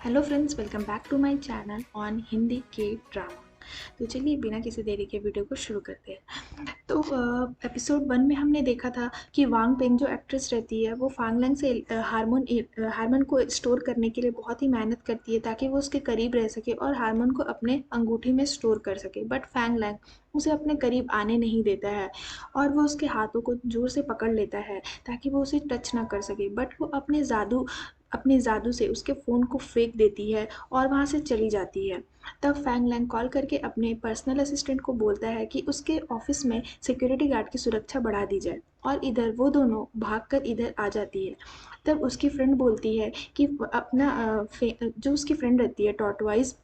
Hello friends, welcome back to my channel on Hindi के drama. तो चलिए बिना किसी देरी के वीडियो को शुरू करते हैं। तो एपिसोड 1 में हमने देखा था कि वांग पेंग जो एक्ट्रेस रहती है वो फांगलैंग से हारमोन को स्टोर करने के लिए बहुत ही मेहनत करती है ताकि वो उसके करीब रह सके और हारमोन को अपने अंगूठी में स्टोर कर सके। बट फैंगलैंग उसे अपने करीब आने नहीं देता है और वो उसके हाथों को जोर से पकड़ लेता है ताकि वो उसे टच ना कर सके। बट वो अपने जादू से उसके फ़ोन को फेंक देती है और वहाँ से चली जाती है। तब फैंग लैंग कॉल करके अपने पर्सनल असिस्टेंट को बोलता है कि उसके ऑफिस में सिक्योरिटी गार्ड की सुरक्षा बढ़ा दी जाए और इधर वो दोनों भागकर इधर आ जाती है। तब उसकी फ्रेंड बोलती है कि जो उसकी फ्रेंड रहती है टॉर्टवाइज,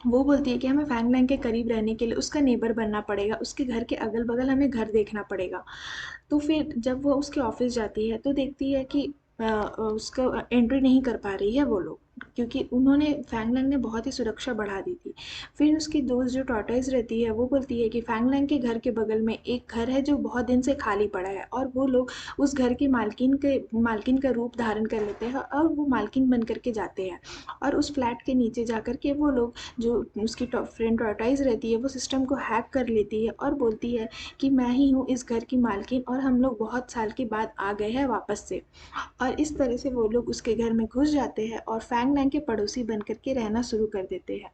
वो बोलती है कि हमें फैंग लैंग के करीब रहने के लिए उसका नेबर बनना पड़ेगा, उसके घर के अगल बगल हमें घर देखना पड़ेगा। तो फिर जब वो उसके ऑफिस जाती है तो देखती है कि उसका एंट्री नहीं कर पा रही है वो लोग, क्योंकि उन्होंने फैंगलैंग ने बहुत ही सुरक्षा बढ़ा दी थी। फिर उसकी दोस्त जो टॉर्टोइज रहती है वो बोलती है कि फैंगलैंग के घर के बगल में एक घर है जो बहुत दिन से खाली पड़ा है और वो लोग उस घर की मालकिन का रूप धारण कर लेते हैं और वो मालकिन बन करके जाते हैं। और उस फ्लैट के नीचे जा कर के वो लोग, जो उसकी फ्रेंड टॉर्टोइज रहती है, वो सिस्टम को हैक कर लेती है और बोलती है कि मैं ही हूँ इस घर की मालकिन और हम लोग बहुत साल के बाद आ गए हैं वापस से। और इस तरह से वो लोग उसके घर में घुस जाते हैं और फैंग लैंग के पड़ोसी बन करके रहना शुरू कर देते हैं।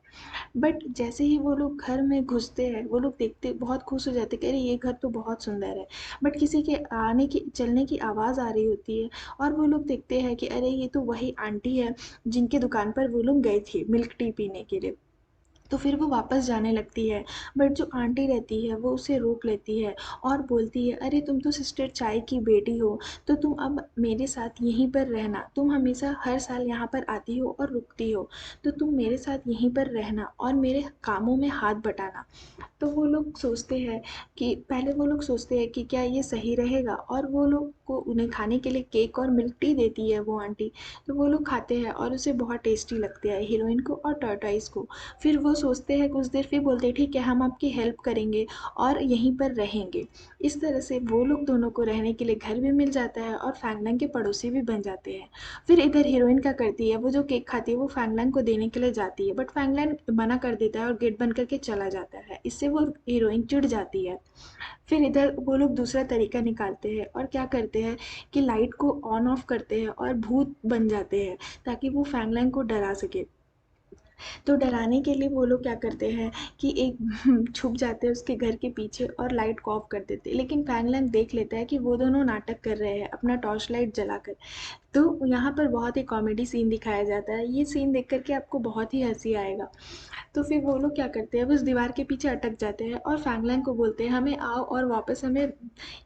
बट जैसे ही वो लोग घर में घुसते हैं वो लोग देखते बहुत खुश हो जाते हैं कि अरे ये घर तो बहुत सुंदर है। बट किसी के आने की चलने की आवाज़ आ रही होती है और वो लोग देखते हैं कि अरे ये तो वही आंटी है जिनके दुकान पर वो लोग गए थे मिल्क टी पीने के लिए। तो फिर वो वापस जाने लगती है। बट जो आंटी रहती है वो उसे रोक लेती है और बोलती है, अरे तुम तो सिस्टर चाय की बेटी हो, तो तुम अब मेरे साथ यहीं पर रहना। तुम हमेशा हर साल यहाँ पर आती हो और रुकती हो, तो तुम मेरे साथ यहीं पर रहना और मेरे कामों में हाथ बटाना। तो वो लोग सोचते हैं कि पहले वो लोग सोचते हैं कि क्या ये सही रहेगा, और वो लोग को उन्हें खाने के लिए केक और मिल्क टी देती है वो आंटी। तो वो लोग खाते हैं और उसे बहुत टेस्टी लगते हैं हीरोइन को और टर्टाइज को। फिर वो सोचते हैं कुछ देर, फिर बोलते हैं ठीक है हम आपकी हेल्प करेंगे और यहीं पर रहेंगे। इस तरह से वो लोग दोनों को रहने के लिए घर भी मिल जाता है और फैंगलैंग के पड़ोसी भी बन जाते हैं। फिर इधर हीरोइन क्या करती है, वो जो केक खाती है वो फैंगलैंग को देने के लिए जाती है, बट फैंगलैंग मना कर देता है और गेट बंद करके चला जाता है। इससे वो हीरोइन चिढ़ जाती है। फिर इधर वो लोग दूसरा तरीका निकालते हैं और क्या करते हैं कि लाइट को ऑन ऑफ करते हैं और भूत बन जाते हैं ताकि वो फैंगलैंग को डरा सके। तो डराने के लिए वो लोग क्या करते हैं कि एक छुप जाते हैं उसके घर के पीछे और लाइट को ऑफ कर देते हैं। लेकिन फैंगलैंग देख लेता है कि वो दोनों नाटक कर रहे हैं अपना टॉर्च लाइट जलाकर। तो यहाँ पर बहुत ही कॉमेडी सीन दिखाया जाता है। ये सीन देख कर के आपको बहुत ही हंसी आएगा। तो फिर वो लोग क्या करते हैं, वो उस दीवार के पीछे अटक जाते हैं और फैंगलैंग को बोलते हैं हमें आओ और वापस हमें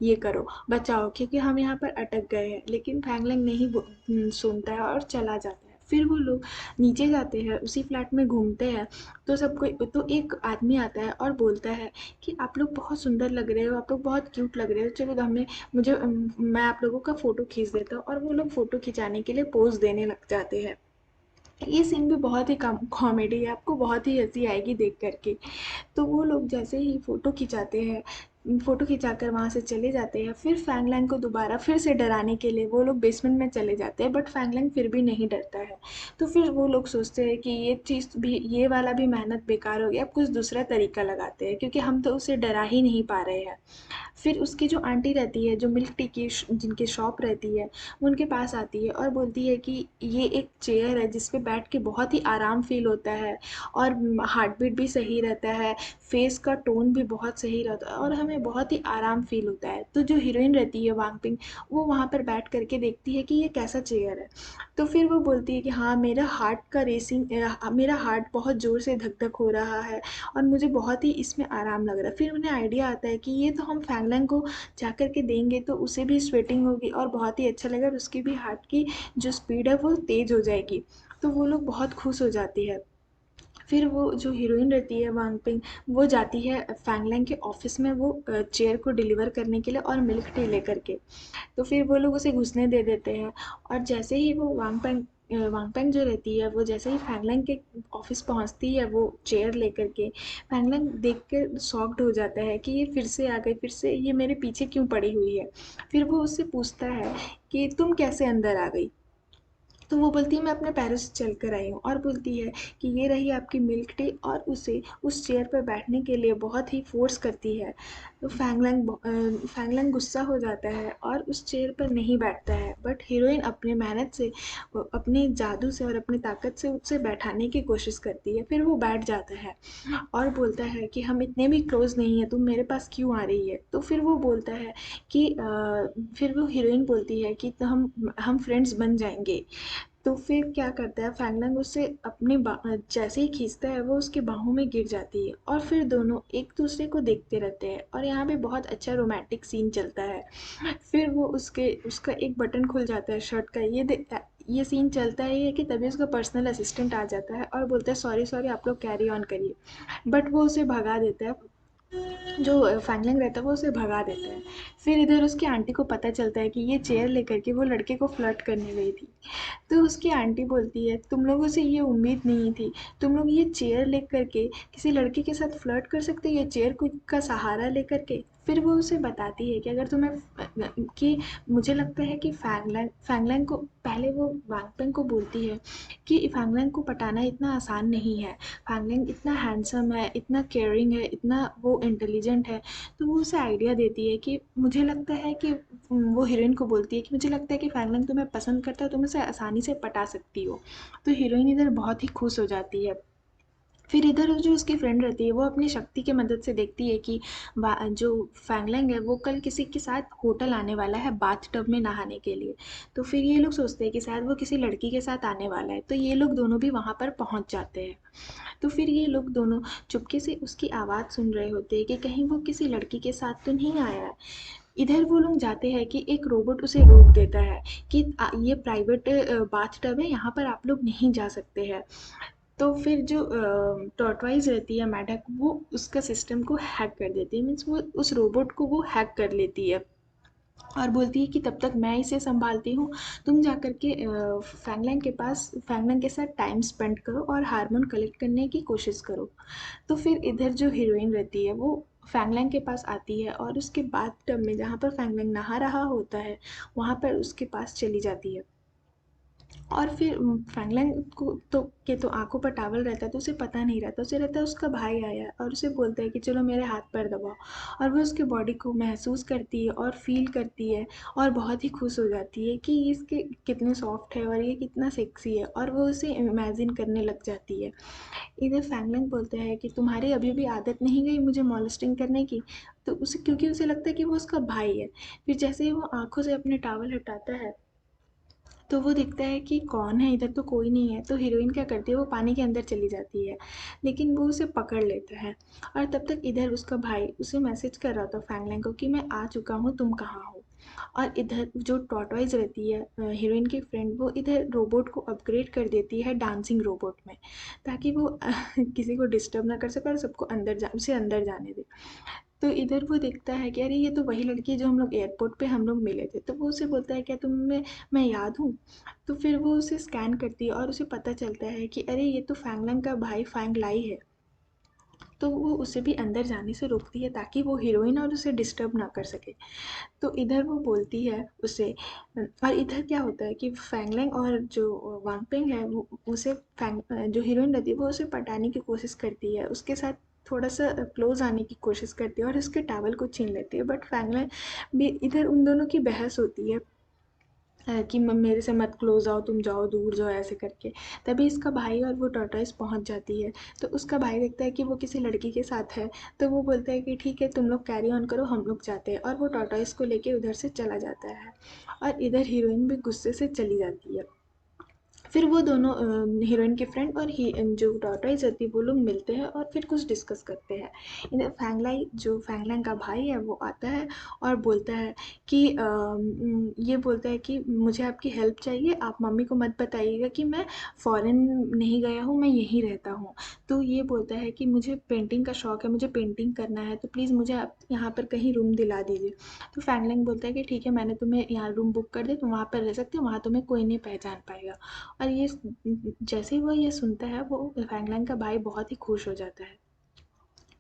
ये करो, बचाओ, क्योंकि हम यहाँ पर अटक गए हैं। लेकिन फैंगलैंग नहीं सुनता है और चला जाता है। फिर वो लोग नीचे जाते हैं, उसी फ्लैट में घूमते हैं। तो एक आदमी आता है और बोलता है कि आप लोग बहुत सुंदर लग रहे हो, आप लोग बहुत क्यूट लग रहे हो, चलो तो मैं आप लोगों का फ़ोटो खींच देता हूँ। और वो लोग फ़ोटो खिंचाने के लिए पोज देने लग जाते हैं। ये सीन भी बहुत ही कॉमेडी है, आपको बहुत ही हंसी आएगी देख करके। तो वो लोग जैसे ही फ़ोटो खिंचाते हैं, फ़ोटो खिंचाकर वहाँ से चले जाते हैं। फिर फैंगलैंग को दोबारा फिर से डराने के लिए वो लोग बेसमेंट में चले जाते हैं, बट फैंगलैंग फिर भी नहीं डरता है। तो फिर वो लोग सोचते हैं कि ये वाला भी मेहनत बेकार हो गया, अब कुछ दूसरा तरीका लगाते हैं क्योंकि हम तो उसे डरा ही नहीं पा रहे हैं। फिर उसकी जो आंटी रहती है, जो मिल्क टी की जिनकी शॉप रहती है, वो उनके पास आती है और बोलती है कि ये एक चेयर है जिस पे बैठ के बहुत ही आराम फ़ील होता है और हार्ट बीट भी सही रहता है, फेस का टोन भी बहुत सही रहता है और हमें बहुत ही आराम फ़ील होता है। तो जो हीरोइन रहती है वांग पिंग, वो वहाँ पर बैठ करके देखती है कि ये कैसा चेयर है। तो फिर वो बोलती है कि हाँ, मेरा हार्ट बहुत ज़ोर से धक-धक हो रहा है और मुझे बहुत ही इसमें आराम लग रहा है। फिर उन्हें आइडिया आता है कि ये तो हम फैंगलैंग को जा कर के देंगे तो उसे भी स्वेटिंग होगी और बहुत ही अच्छा लगेगा और उसकी भी हार्ट की जो स्पीड है वो तेज़ हो जाएगी। तो वो लोग बहुत खुश हो जाती है। फिर वो जो हीरोइन रहती है वांग पिंग, वो जाती है फैंगलैंग के ऑफिस में वो चेयर को डिलीवर करने के लिए और मिल्क टी लेकर के। तो फिर वो लोग उसे घुसने दे देते हैं। और जैसे ही वो वांगपेंग जो रहती है, वो जैसे ही फैंगलैंग के ऑफिस पहुंचती है वो चेयर लेकर के, फैंगलैंग देख कर शॉक्ड हो जाता है कि ये फिर से आ गई, फिर से ये मेरे पीछे क्यों पड़ी हुई है। फिर वो उससे पूछता है कि तुम कैसे अंदर आ गई। तो वो बोलती है मैं अपने पैरों से चल कर आई हूँ, और बोलती है कि ये रही आपकी मिल्क टी, और उसे उस चेयर पर बैठने के लिए बहुत ही फ़ोर्स करती है। तो फैंगलैंग गुस्सा हो जाता है और उस चेयर पर नहीं बैठता है, बट हीरोइन अपनी मेहनत से, अपने जादू से और अपनी ताकत से उसे बैठाने की कोशिश करती है। फिर वो बैठ जाता है और बोलता है कि हम इतने भी क्लोज नहीं हैं, तुम मेरे पास क्यों आ रही है। तो फिर वो बोलता है कि फिर वो हीरोइन बोलती है कि तो हम फ्रेंड्स बन जाएंगे। तो फिर क्या करता है फैंगलैंग, उससे अपने जैसे ही खींचता है वो उसके बाहों में गिर जाती है, और फिर दोनों एक दूसरे को देखते रहते हैं, और यहाँ पे बहुत अच्छा रोमांटिक सीन चलता है। फिर वो उसका एक बटन खुल जाता है शर्ट का, ये सीन चलता है कि तभी उसका पर्सनल असिस्टेंट आ जाता है और बोलता है सॉरी सॉरी, आप लोग कैरी ऑन करिए। बट वो उसे भगा देता है, जो फैंगलिंग रहता है वो उसे भगा देता है। फिर इधर उसकी आंटी को पता चलता है कि ये चेयर लेकर के वो लड़के को फ्लर्ट करने गई थी। तो उसकी आंटी बोलती है तुम लोगों से ये उम्मीद नहीं थी, तुम लोग ये चेयर लेकर के किसी लड़के के साथ फ्लर्ट कर सकते हो, ये चेयर का सहारा लेकर के। फिर वो उसे बताती है कि अगर तुम्हें कि मुझे लगता है कि फैंगलैंग को, पहले वो वांगपेंग को बोलती है कि फैंगलैंग को पटाना इतना आसान नहीं है, फैंगलैंग इतना हैंडसम है, इतना केयरिंग है, इतना वो इंटेलिजेंट है। तो वो उसे आइडिया देती है कि मुझे लगता है कि वो हीरोइन को बोलती है कि मुझे लगता है कि फैंगलैंग तुम्हें पसंद करता है, तुम उसे आसानी से पटा सकती हो। तो हीरोइन इधर बहुत ही खुश हो जाती है। फिर इधर जो उसकी फ्रेंड रहती है वो अपनी शक्ति की मदद से देखती है कि जो फैंगलैंग है वो कल किसी के साथ होटल आने वाला है बाथ टब में नहाने के लिए। तो फिर ये लोग सोचते हैं कि शायद वो किसी लड़की के साथ आने वाला है, तो ये लोग दोनों भी वहाँ पर पहुँच जाते हैं। तो फिर ये लोग दोनों चुपके से उसकी आवाज़ सुन रहे होते हैं कि कहीं वो किसी लड़की के साथ तो नहीं आया है। इधर वो लोग जाते हैं कि एक रोबोट उसे रोक देता है कि ये प्राइवेट बाथ टब है, यहाँ पर आप लोग नहीं जा सकते हैं। तो फिर जो टॉर्टवाइज रहती है मेढक, वो उसका सिस्टम को हैक कर देती है, मीन्स वो उस रोबोट को वो हैक कर लेती है, और बोलती है कि तब तक मैं इसे संभालती हूँ, तुम जा कर के फैंगलैंग के साथ टाइम स्पेंड करो और हार्मोन कलेक्ट करने की कोशिश करो। तो फिर इधर जो हीरोइन रहती है वो फैंगलैंग के पास आती है और उसके बाथ टब में जहाँ पर फैंगलैंग नहा रहा होता है वहाँ पर उसके पास चली जाती है। और फिर फैंगलैंग को तो आंखों पर टावल रहता है, तो उसे पता नहीं रहता, उसे रहता है उसका भाई आया है और उसे बोलता है कि चलो मेरे हाथ पर दबाओ। और वो उसके बॉडी को महसूस करती है और फील करती है, और बहुत ही खुश हो जाती है कि ये इसके कितने सॉफ्ट है और ये कितना सेक्सी है, और वो उसे इमेजिन करने लग जाती है। इधर फैंगलैंग बोलता है कि तुम्हारी अभी भी आदत नहीं गई मुझे मॉलेस्टिंग करने की। तो उसे, क्योंकि उसे लगता है कि वो उसका भाई है। फिर जैसे ही वो आंखों से अपने टावल हटाता है तो वो दिखता है कि कौन है, इधर तो कोई नहीं है। तो हीरोइन क्या करती है, वो पानी के अंदर चली जाती है, लेकिन वो उसे पकड़ लेता है। और तब तक इधर उसका भाई उसे मैसेज कर रहा था फैंगलैंग को कि मैं आ चुका हूँ, तुम कहाँ हो। और इधर जो टॉर्टवाइज रहती है हीरोइन की फ्रेंड, वो इधर रोबोट को अपग्रेड कर देती है डांसिंग रोबोट में, ताकि वो किसी को डिस्टर्ब ना कर सके और सबको उसे अंदर जाने दे। तो इधर वो देखता है कि अरे ये तो वही लड़की है जो हम लोग एयरपोर्ट पे हम लोग मिले थे। तो वो उसे बोलता है क्या तुम्हें मैं याद हूँ। तो फिर वो उसे स्कैन करती है और उसे पता चलता है कि अरे ये तो फैंगलैंग का भाई फैंग लाई है। तो वो उसे भी अंदर जाने से रोकती है ताकि वो हीरोइन और उसे डिस्टर्ब ना कर सके। तो इधर वो बोलती है उसे, और इधर क्या होता है कि फैंगलैंग और जो वांगपिंग है वो उसे जो हीरोइन रहती है वो उसे पटाने की कोशिश करती है, उसके साथ थोड़ा सा क्लोज आने की कोशिश करती है और उसके टावल को छीन लेती है। बट फैंगलैंग भी, इधर उन दोनों की बहस होती है कि मेरे से मत क्लोज आओ, तुम जाओ दूर जाओ ऐसे करके। तभी इसका भाई और वो टॉर्टोइस पहुंच जाती है। तो उसका भाई देखता है कि वो किसी लड़की के साथ है, तो वो बोलता है कि ठीक है तुम लोग कैरी ऑन करो, हम लोग जाते हैं, और वो टॉर्टोइस को लेके उधर से चला जाता है। और इधर हीरोइन भी गुस्से से चली जाती है। फिर वो दोनों हीरोइन की फ्रेंड और जो टॉर्टोइस रहती है वो लोग मिलते हैं और फिर कुछ डिस्कस करते हैं। इधर जो फैंगलैंग का भाई है वो आता है और बोलता है कि ये बोलता है कि मुझे आपकी हेल्प चाहिए, आप मम्मी को मत बताइएगा कि मैं फ़ॉरेन नहीं गया हूँ, मैं यहीं रहता हूँ। तो ये बोलता है कि मुझे पेंटिंग का शौक है, मुझे पेंटिंग करना है, तो प्लीज़ मुझे आप यहाँ पर कहीं रूम दिला दीजिए। तो फैंगलैंग बोलता है कि ठीक है मैंने तुम्हें यहाँ रूम बुक कर दिया, तुम वहाँ पर रह सकते हो, वहाँ तुम्हें कोई नहीं पहचान पाएगा। और जैसे ही वो ये सुनता है वो फैंगलैंग का भाई बहुत ही खुश हो जाता है।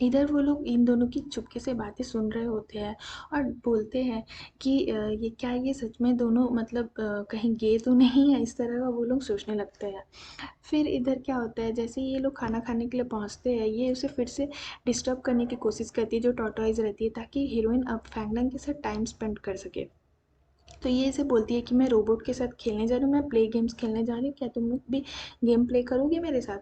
इधर वो लोग इन दोनों की चुपके से बातें सुन रहे होते हैं और बोलते हैं कि ये क्या, ये सच में दोनों मतलब कहीं गे तो नहीं है, इस तरह का वो लोग सोचने लगते हैं। फिर इधर क्या होता है, जैसे ये लोग खाना खाने के लिए पहुंचते हैं, ये उसे फिर से डिस्टर्ब करने की कोशिश करती है जो टॉर्टोइज रहती है, ताकि हीरोइन अब फैंगलैंग के साथ टाइम स्पेंड कर सके। तो ये इसे बोलती है कि मैं रोबोट के साथ खेलने जा रही हूँ, मैं प्ले गेम्स खेलने जा रही हूँ, क्या तुम लोग भी गेम प्ले करोगे मेरे साथ?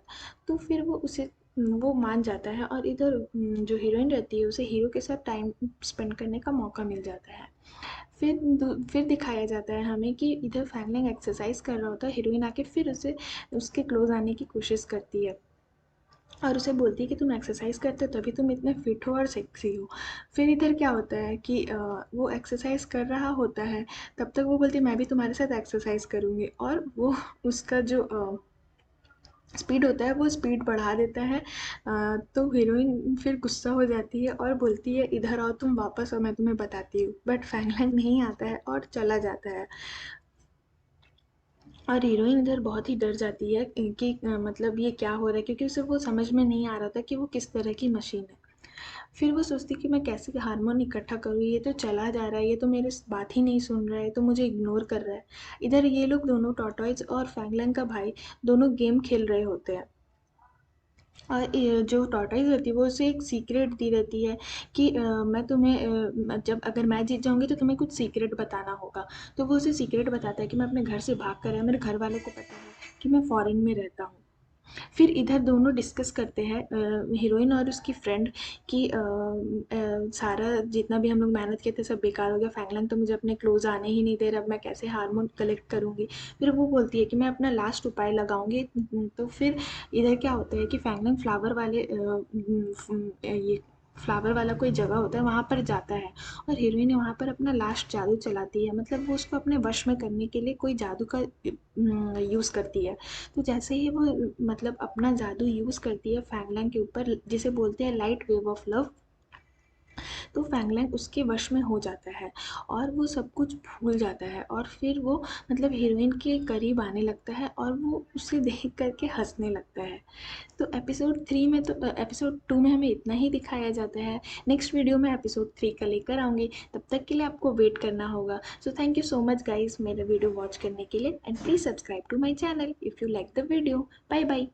तो फिर वो मान जाता है और इधर जो हीरोइन रहती है उसे हीरो के साथ टाइम स्पेंड करने का मौका मिल जाता है। फिर दिखाया जाता है हमें कि इधर फैंगलिंग एक्सरसाइज कर रहा होता है, हीरोइन आके फिर उसे उसके क्लोज आने की कोशिश करती है और उसे बोलती है कि तुम एक्सरसाइज करते हो तभी तुम इतने फिट हो और सेक्सी हो। फिर इधर क्या होता है कि वो एक्सरसाइज कर रहा होता है, तब तक वो बोलती है मैं भी तुम्हारे साथ एक्सरसाइज करूँगी, और वो उसका जो स्पीड होता है वो स्पीड बढ़ा देता है। तो हीरोइन फिर गुस्सा हो जाती है और बोलती है इधर आओ तुम वापस, और मैं तुम्हें बताती हूँ, बट फैंगलैंग नहीं आता है और चला जाता है। और हीरोइन इधर बहुत ही डर जाती है कि मतलब ये क्या हो रहा है, क्योंकि उसे वो समझ में नहीं आ रहा था कि वो किस तरह की मशीन है। फिर वो सोचती कि मैं कैसे हार्मोन इकट्ठा करूँ, ये तो चला जा रहा है, ये तो मेरी बात ही नहीं सुन रहा है, तो मुझे इग्नोर कर रहा है। इधर ये लोग दोनों, टॉर्टोइज और फैंगलैंग का भाई, दोनों गेम खेल रहे होते हैं। और ये जो टॉर्टोइज रहती है वो उसे एक सीक्रेट दी रहती है कि मैं तुम्हें जब अगर मैं जीत जाऊंगी तो तुम्हें कुछ सीक्रेट बताना होगा। तो वो उसे सीक्रेट बताता है कि मैं अपने घर से भाग कर आया, मेरे घर वालों को पता है कि मैं फॉरेन में रहता हूँ। फिर इधर दोनों डिस्कस करते हैं, हीरोइन और उसकी फ्रेंड, कि सारा जितना भी हम लोग मेहनत किए थे सब बेकार हो गया, फैंगलैंग तो मुझे अपने क्लोज आने ही नहीं दे रहा, अब मैं कैसे हार्मोन कलेक्ट करूँगी? फिर वो बोलती है कि मैं अपना लास्ट उपाय लगाऊंगी। तो फिर इधर क्या होता है कि फैंगलैंग ये फ्लावर वाला कोई जगह होता है वहाँ पर जाता है, और हीरोइन वहाँ पर अपना लास्ट जादू चलाती है, मतलब वो उसको अपने वश में करने के लिए कोई जादू का यूज़ करती है। तो जैसे ही वो मतलब अपना जादू यूज़ करती है फैंगलैंग के ऊपर, जिसे बोलते हैं लाइट वेव ऑफ लव, तो फैंगलैंग उसके वश में हो जाता है और वो सब कुछ भूल जाता है, और फिर वो मतलब हीरोइन के करीब आने लगता है और वो उसे देख करके हंसने लगता है। तो एपिसोड 2 में हमें इतना ही दिखाया जाता है। नेक्स्ट वीडियो में एपिसोड 3 का लेकर आऊँगी, तब तक के लिए आपको वेट करना होगा। So thank you so much guys मेरा वीडियो वॉच करने के लिए, and please subscribe to my channel if you like the video. Bye bye.